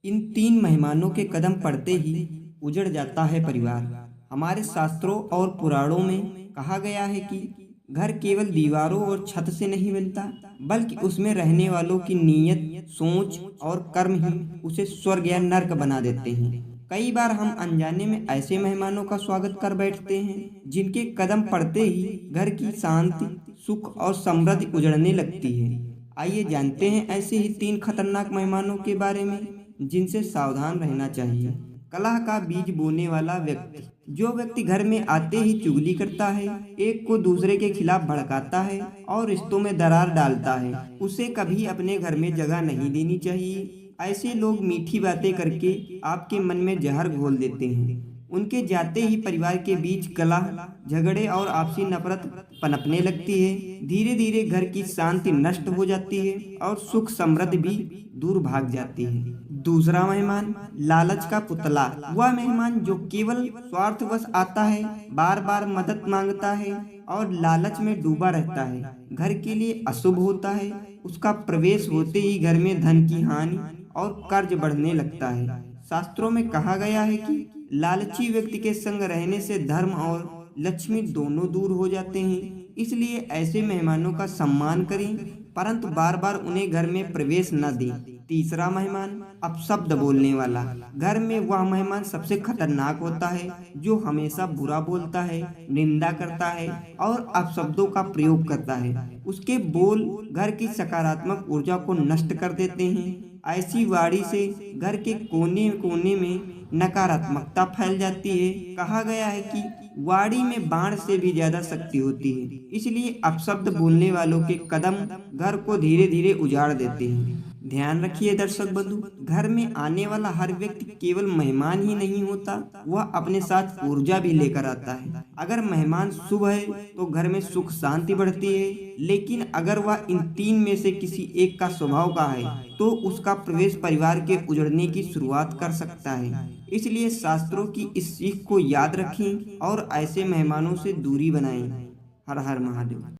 इन तीन मेहमानों के कदम पड़ते ही उजड़ जाता है परिवार। हमारे शास्त्रों और पुराणों में कहा गया है कि घर केवल दीवारों और छत से नहीं बनता, बल्कि उसमें रहने वालों की नीयत, सोच और कर्म ही उसे स्वर्ग या नर्क बना देते हैं। कई बार हम अनजाने में ऐसे मेहमानों का स्वागत कर बैठते हैं जिनके कदम पड़ते ही घर की शांति, सुख और समृद्धि उजड़ने लगती है। आइए जानते हैं ऐसे ही तीन खतरनाक मेहमानों के बारे में जिनसे सावधान रहना चाहिए। कलह का बीज बोने वाला व्यक्ति। जो व्यक्ति घर में आते ही चुगली करता है, एक को दूसरे के खिलाफ भड़काता है और रिश्तों में दरार डालता है, उसे कभी अपने घर में जगह नहीं देनी चाहिए। ऐसे लोग मीठी बातें करके आपके मन में जहर घोल देते हैं। उनके जाते ही परिवार के बीच कलह, झगड़े और आपसी नफरत पनपने लगती है। धीरे धीरे घर की शांति नष्ट हो जाती है और सुख समृद्धि भी दूर भाग जाती है। दूसरा मेहमान, लालच का पुतला। वह मेहमान जो केवल स्वार्थवश आता है, बार बार मदद मांगता है और लालच में डूबा रहता है, घर के लिए अशुभ होता है। उसका प्रवेश होते ही घर में धन की हानि और कर्ज बढ़ने लगता है। शास्त्रों में कहा गया है कि लालची व्यक्ति के संग रहने से धर्म और लक्ष्मी दोनों दूर हो जाते हैं। इसलिए ऐसे मेहमानों का सम्मान करें, परंतु बार बार उन्हें घर में प्रवेश न दें। तीसरा मेहमान, अपशब्द बोलने वाला। घर में वह मेहमान सबसे खतरनाक होता है जो हमेशा बुरा बोलता है, निंदा करता है और अपशब्दों का प्रयोग करता है। उसके बोल घर की सकारात्मक ऊर्जा को नष्ट कर देते हैं। ऐसी वाणी से घर के कोने कोने में नकारात्मकता फैल जाती है। कहा गया है कि वाणी में बाण से भी ज्यादा शक्ति होती है। इसलिए अपशब्द बोलने वालों के कदम घर को धीरे धीरे उजाड़ देते हैं। ध्यान रखिए दर्शक बंधु, घर में आने वाला हर व्यक्ति केवल मेहमान ही नहीं होता, वह अपने साथ ऊर्जा भी लेकर आता है। अगर मेहमान शुभ है तो घर में सुख शांति बढ़ती है, लेकिन अगर वह इन तीन में से किसी एक का स्वभाव का है तो उसका प्रवेश परिवार के उजड़ने की शुरुआत कर सकता है। इसलिए शास्त्रों की इस सीख को याद रखें और ऐसे मेहमानों से दूरी बनाएं। हर हर महादेव।